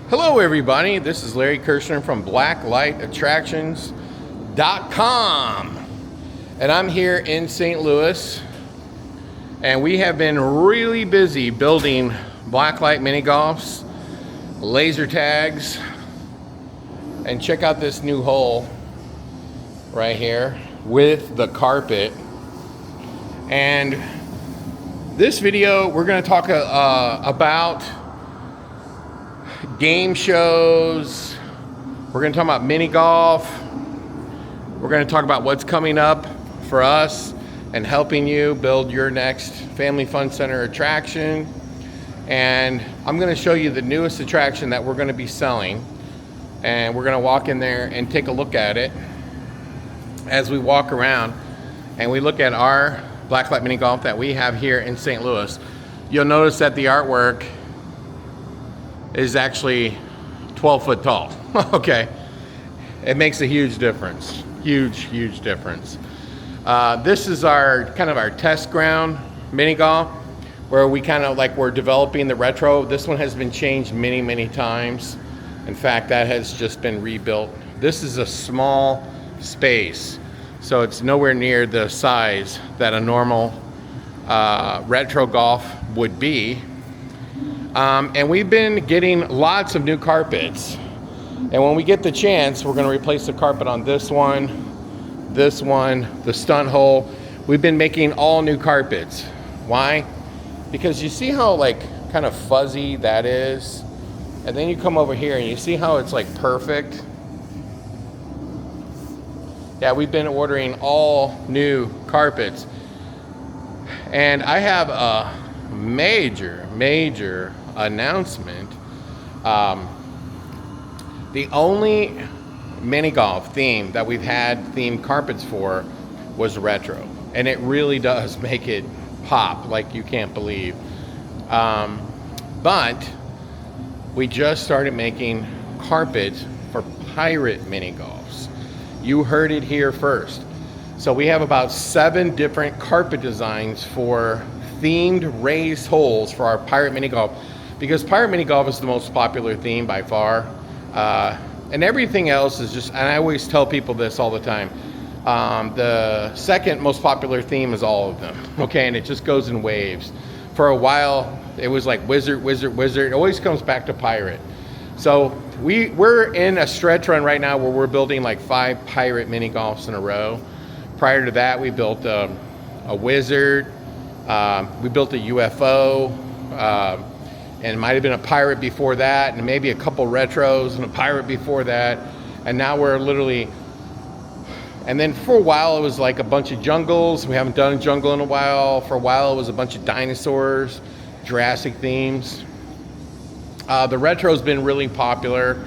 Hello everybody, this is Larry Kirshner from Blacklight Attractions.com, and I'm here in St. Louis, and we have been really busy building blacklight mini golfs, laser tags, and check out this new hole right here with the carpet. And this video we're going to talk about game shows. We're going to talk about mini golf. We're going to talk about what's coming up for us and helping you build your next family fun center attraction. And I'm going to show you the newest attraction that we're going to be selling, and we're going to walk in there and take a look at it as we walk around and we look at our blacklight mini golf that we have here in St. Louis. You'll notice that the artwork is actually 12 foot tall. Okay, it makes a huge difference. Huge difference. This is our kind of our test ground mini golf, where we kind of like we're developing the retro. This one has been changed many times. In fact, that has just been rebuilt. This is a small space, so it's nowhere near the size that a normal retro golf would be. And we've been getting lots of new carpets, and when we get the chance, we're going to replace the carpet on this one, the stunt hole. We've been making all new carpets. Why? Because you see how like kind of fuzzy that is, and then you come over here and you see how it's like perfect. Yeah, we've been ordering all new carpets, and I have a major announcement. The only mini golf theme that we've had themed carpets for was retro, and it really does make it pop like you can't believe. But we just started making carpets for pirate mini golfs. You heard it here first. So we have about 7 different carpet designs for themed raised holes for our pirate mini golf, because pirate mini golf is the most popular theme by far, and everything else is just, and I always tell people this all the time, the second most popular theme is all of them, okay, and it just goes in waves. For a while it was like wizard, it always comes back to pirate. So we're in a stretch run right now where we're building like 5 pirate mini golfs in a row. Prior to that, we built a wizard, we built a UFO, and it might have been a pirate before that, and maybe a couple retros and a pirate before that, and now we're literally, and then for a while it was like a bunch of jungles. We haven't done a jungle in a while. For a while it was a bunch of dinosaurs, Jurassic themes. The retro's been really popular,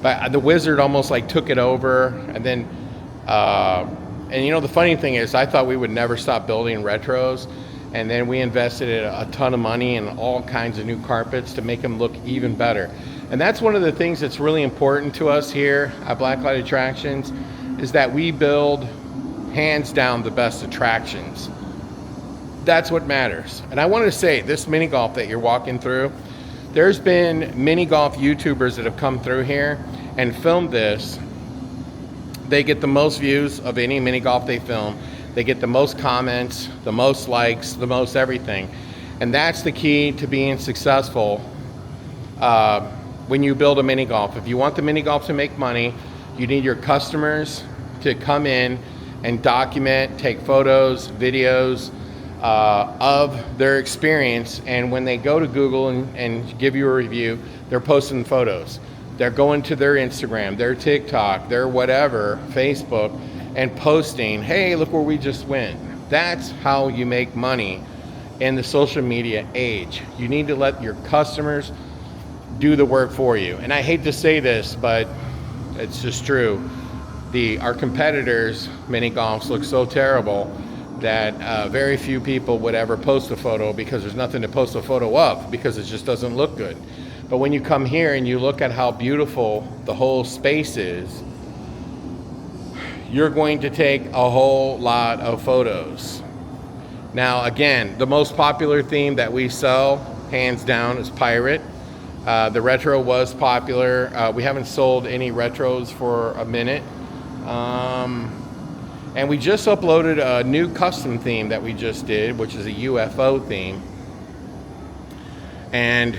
but the wizard almost like took it over. And then and you know, the funny thing is, I thought we would never stop building retros, and then we invested a ton of money in all kinds of new carpets to make them look even better. And that's one of the things that's really important to us here at Blacklight Attractions, is that we build hands down the best attractions. That's what matters. And I want to say, this mini golf that you're walking through, there's been mini golf YouTubers that have come through here and filmed this. They get the most views of any mini golf they film. They get the most comments, the most likes, the most everything. And that's the key to being successful when you build a mini golf. If you want the mini golf to make money, you need your customers to come in and document, take photos, videos of their experience. And when they go to Google and give you a review, they're posting photos. They're going to their Instagram, their TikTok, their whatever, Facebook, and posting, hey, look where we just went. That's how you make money in the social media age. You need to let your customers do the work for you. And I hate to say this, but it's just true. Our competitors' mini golfs look so terrible that very few people would ever post a photo, because there's nothing to post a photo of, because it just doesn't look good. But when you come here and you look at how beautiful the whole space is, you're going to take a whole lot of photos. Now, again, the most popular theme that we sell, hands down, is pirate. The retro was popular. We haven't sold any retros for a minute. And we just uploaded a new custom theme that we just did, which is a UFO theme. And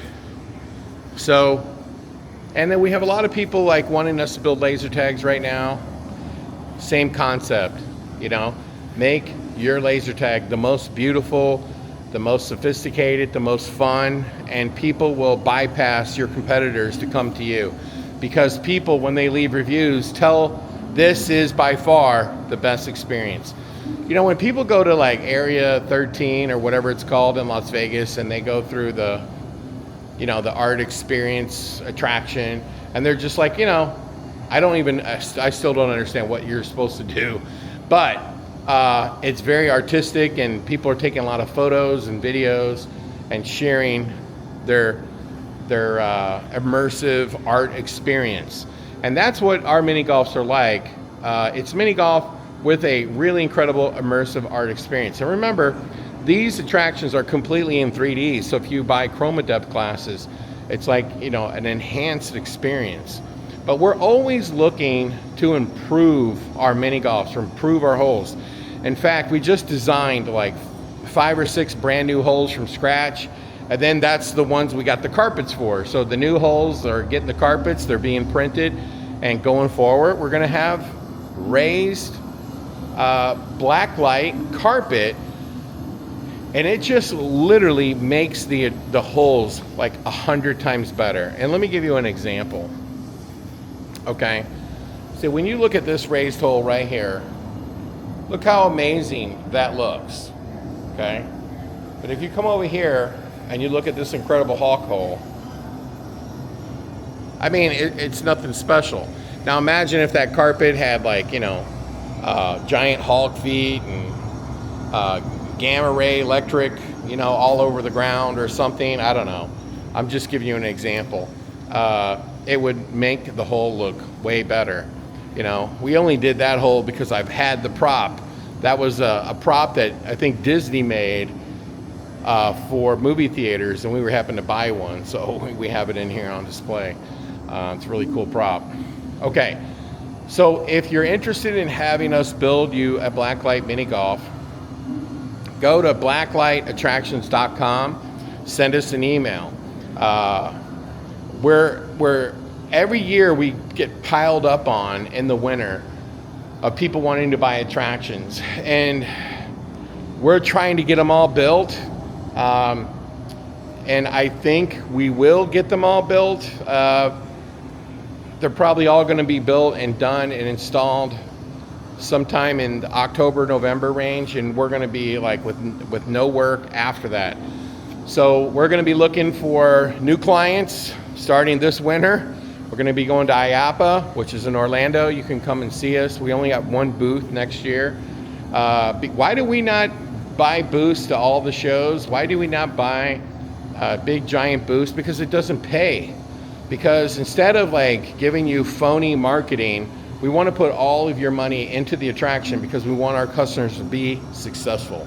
so, and then we have a lot of people like wanting us to build laser tags right now. Same concept, you know, make your laser tag the most beautiful, the most sophisticated, the most fun, and people will bypass your competitors to come to you. Because people, when they leave reviews, tell this is by far the best experience. You know, when people go to like Area 13 or whatever it's called in Las Vegas, and they go through the, you know, the art experience attraction, and they're just like, you know, I still don't understand what you're supposed to do, but it's very artistic, and people are taking a lot of photos and videos and sharing their immersive art experience. And that's what our mini golfs are like. It's mini golf with a really incredible immersive art experience. And remember, these attractions are completely in 3D. So if you buy Chroma Depth classes, it's like, you know, an enhanced experience. But we're always looking to improve our mini golfs, or improve our holes. In fact, we just designed like 5 or 6 brand new holes from scratch. And then that's the ones we got the carpets for. So the new holes are getting the carpets, they're being printed, and going forward, we're gonna have raised blacklight carpet, and it just literally makes the holes like 100 times better. And let me give you an example. Okay, so when you look at this raised hole right here, look how amazing that looks, okay? But if you come over here and you look at this incredible hawk hole, I mean, it's nothing special. Now imagine if that carpet had like, you know, giant hawk feet and gamma ray electric, you know, all over the ground or something. I don't know. I'm just giving you an example. It would make the hole look way better. You know, we only did that hole because I've had the prop. That was a prop that I think Disney made for movie theaters, and we were happened to buy one, so we have it in here on display. It's a really cool prop. Okay, so if you're interested in having us build you a Blacklight mini golf, go to blacklightattractions.com, send us an email. We're every year we get piled up on in the winter of people wanting to buy attractions, and we're trying to get them all built. And I think we will get them all built. They're probably all going to be built and done and installed sometime in the October, November range, and we're going to be like with no work after that. So we're going to be looking for new clients starting this winter. We're going to be going to IAAPA, which is in Orlando. You can come and see us. We only got one booth next year. Why do we not buy booths to all the shows? Why do we not buy big giant booths? Because it doesn't pay. Because instead of like giving you phony marketing, we want to put all of your money into the attraction because we want our customers to be successful.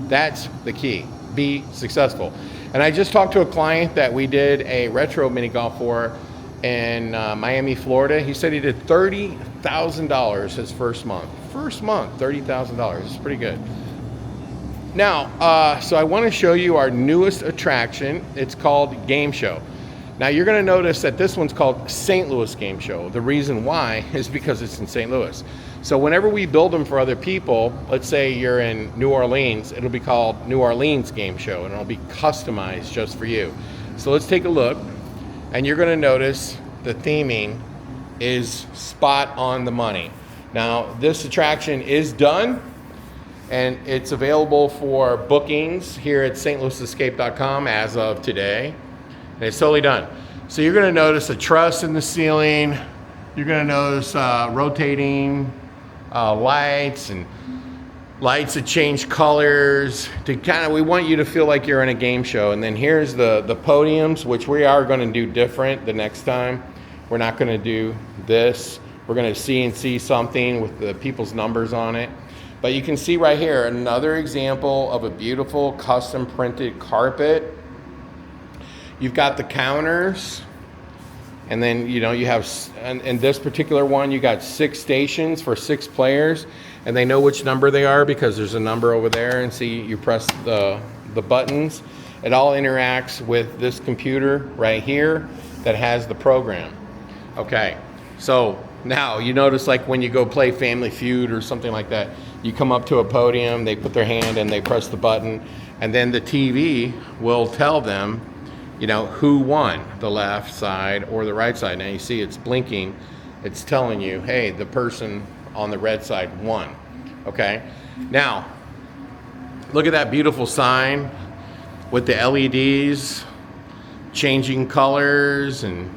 That's the key, be successful. And I just talked to a client that we did a retro mini golf for in Miami, Florida. He said he did $30,000 his first month. First month, $30,000, it's pretty good. Now, so I want to show you our newest attraction. It's called Game Show. Now you're going to notice that this one's called St. Louis Game Show. The reason why is because it's in St. Louis. So whenever we build them for other people, let's say you're in New Orleans, it'll be called New Orleans Game Show, and it'll be customized just for you. So let's take a look, and you're going to notice the theming is spot on the money. Now this attraction is done, and it's available for bookings here at stlouisescape.com as of today. And it's totally done. So you're going to notice a truss in the ceiling. You're going to notice rotating lights and lights that change colors to kind of, we want you to feel like you're in a game show. And then here's the podiums, which we are going to do different the next time. We're not going to do this. We're going to see something with the people's numbers on it. But you can see right here another example of a beautiful custom printed carpet. You've got the counters, and then you have, in this particular one, you got 6 stations for 6 players, and they know which number they are because there's a number over there, and see, you press the buttons. It all interacts with this computer right here that has the program. Okay, so now you notice, like when you go play Family Feud or something like that, you come up to a podium, they put their hand and they press the button, and then the TV will tell them, who won, the left side or the right side. Now you see it's blinking. It's telling you, hey, the person on the red side won. Okay, now look at that beautiful sign with the LEDs changing colors and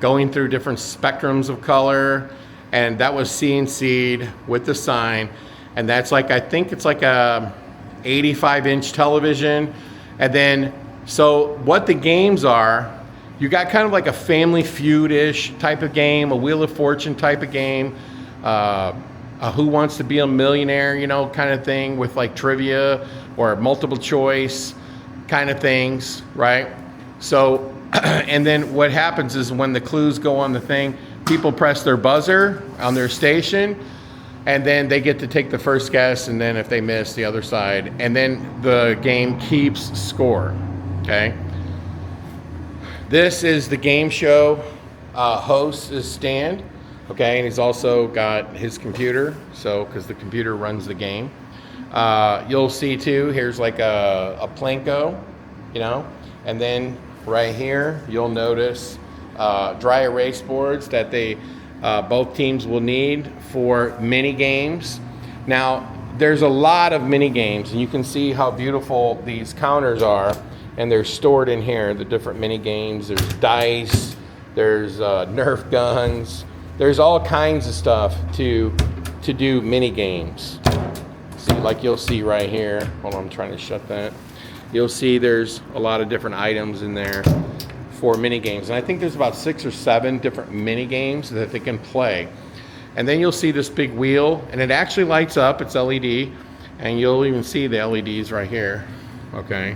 going through different spectrums of color. And that was CNC'd with the sign. And that's like, I think it's like a 85-inch television. And then, so what the games are, you got kind of like a Family Feud-ish type of game, a Wheel of Fortune type of game, a Who Wants to Be a Millionaire, kind of thing with like trivia or multiple choice kind of things, right? So, and then what happens is when the clues go on the thing, people press their buzzer on their station, and then they get to take the first guess, and then if they miss, the other side, and then the game keeps score, okay? This is the game show host's stand, okay, and he's also got his computer, so, because the computer runs the game. You'll see too, here's like a Plinko, and then right here, you'll notice dry erase boards that both teams will need for mini games. Now, there's a lot of mini games, and you can see how beautiful these counters are, and they're stored in here, the different mini games. There's dice, there's Nerf guns, there's all kinds of stuff to do mini games. See, like you'll see right here, hold on, I'm trying to shut that. You'll see there's a lot of different items in there for mini games. And I think there's about 6 or 7 different mini games that they can play. And then you'll see this big wheel, and it actually lights up, it's LED, and you'll even see the LEDs right here, okay?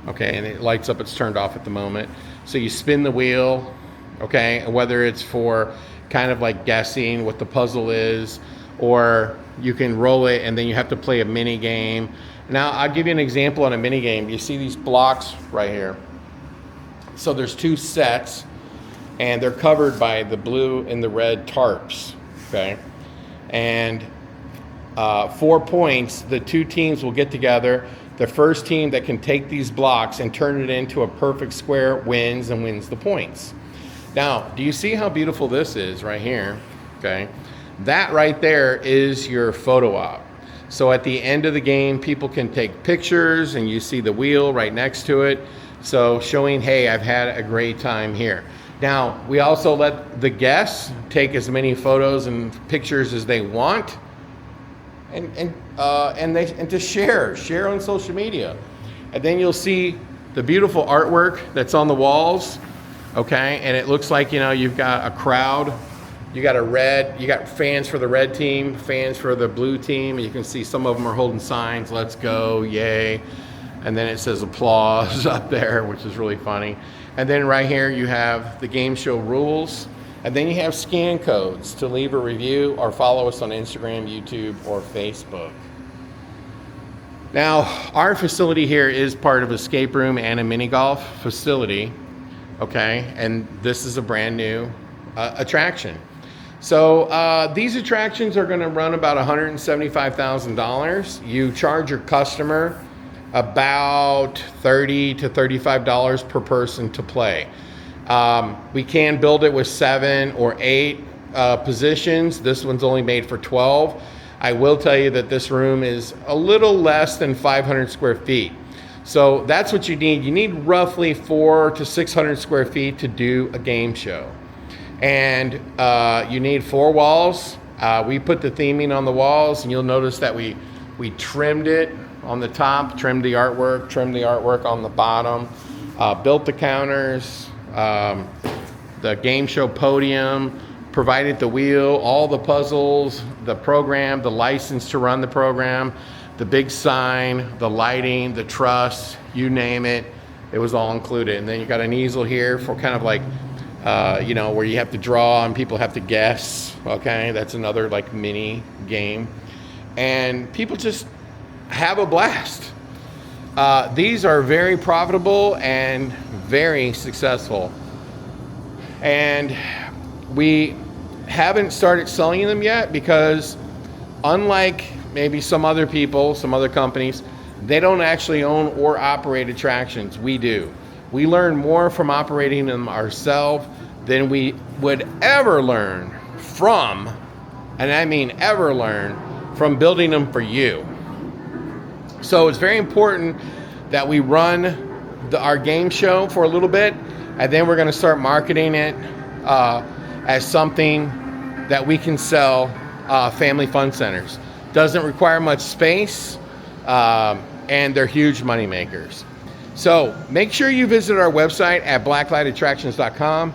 Okay, and it lights up, it's turned off at the moment. So you spin the wheel, okay, and whether it's for kind of like guessing what the puzzle is, or you can roll it and then you have to play a mini game. Now, I'll give you an example on a mini game. You see these blocks right here. So there's 2 sets, and they're covered by the blue and the red tarps, okay? And 4 points, the 2 teams will get together. The first team that can take these blocks and turn it into a perfect square wins and wins the points. Now, do you see how beautiful this is right here, okay? That right there is your photo op. So at the end of the game, people can take pictures, and you see the wheel right next to it. So showing, hey, I've had a great time here. Now, we also let the guests take as many photos and pictures as they want, and to share on social media. And then you'll see the beautiful artwork that's on the walls, okay? And it looks like, you've got a crowd. You got fans for the red team, fans for the blue team, and you can see some of them are holding signs, let's go, yay. And then it says applause up there, which is really funny. And then right here you have the game show rules, and then you have scan codes to leave a review or follow us on Instagram, YouTube, or Facebook. Now, our facility here is part of an escape room and a mini golf facility, okay? And this is a brand new attraction. So these attractions are going to run about $175,000. You charge your customer about $30 to $35 per person to play. We can build it with 7 or 8 positions. This one's only made for 12. I will tell you that this room is a little less than 500 square feet. So that's what you need. You need roughly 400 to 600 square feet to do a game show. And you need 4 walls. We put the theming on the walls, and you'll notice that we trimmed it on the top, trimmed the artwork on the bottom, built the counters, the game show podium, provided the wheel, all the puzzles, the program, the license to run the program, the big sign, the lighting, the truss, you name it. It was all included. And then you got an easel here for kind of like, you know, where you have to draw and people have to guess. Okay, that's another like mini game. And people just have a blast. These are very profitable and very successful. And we haven't started selling them yet because unlike maybe some other people, some other companies, they don't actually own or operate attractions. We do. We learn more from operating them ourselves than we would ever learn from, and I mean ever learn, from building them for you. So it's very important that we run our game show for a little bit, and then we're going to start marketing it as something that we can sell family fun centers. Doesn't require much space, and they're huge money makers. So make sure you visit our website at blacklightattractions.com.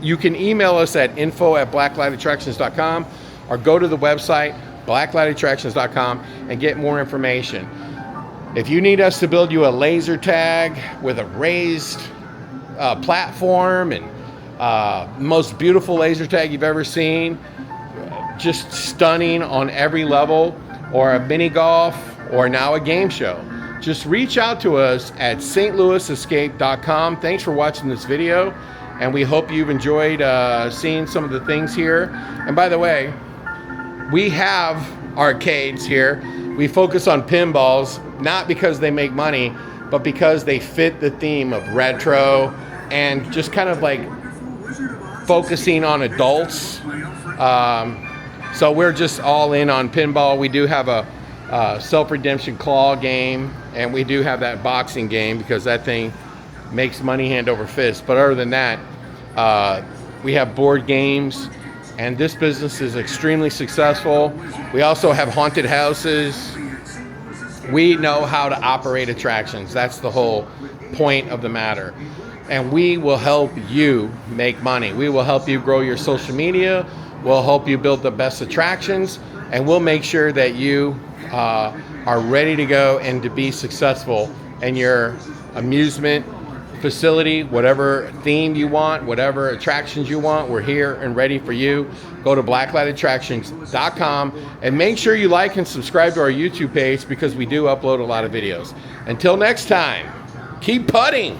You can email us at info@blacklightattractions.com or go to the website blacklightattractions.com and get more information. If you need us to build you a laser tag with a raised platform and most beautiful laser tag you've ever seen, just stunning on every level, or a mini golf, or now a game show, just reach out to us at stlouisescape.com. Thanks for watching this video, and we hope you've enjoyed seeing some of the things here. And by the way, we have arcades here. We focus on pinballs, not because they make money, but because they fit the theme of retro and just kind of like focusing on adults. So we're just all in on pinball. We do have a self-redemption claw game, and we do have that boxing game because that thing makes money hand over fist. But other than that, we have board games, and this business is extremely successful. We also have haunted houses. We know how to operate attractions. That's the whole point of the matter. And we will help you make money. We will help you grow your social media. We'll help you build the best attractions, and we'll make sure that you are ready to go and to be successful in your amusement facility, whatever theme you want, whatever attractions you want. We're here and ready for you. Go to blacklightattractions.com and make sure you like and subscribe to our YouTube page because we do upload a lot of videos. Until next time, keep putting.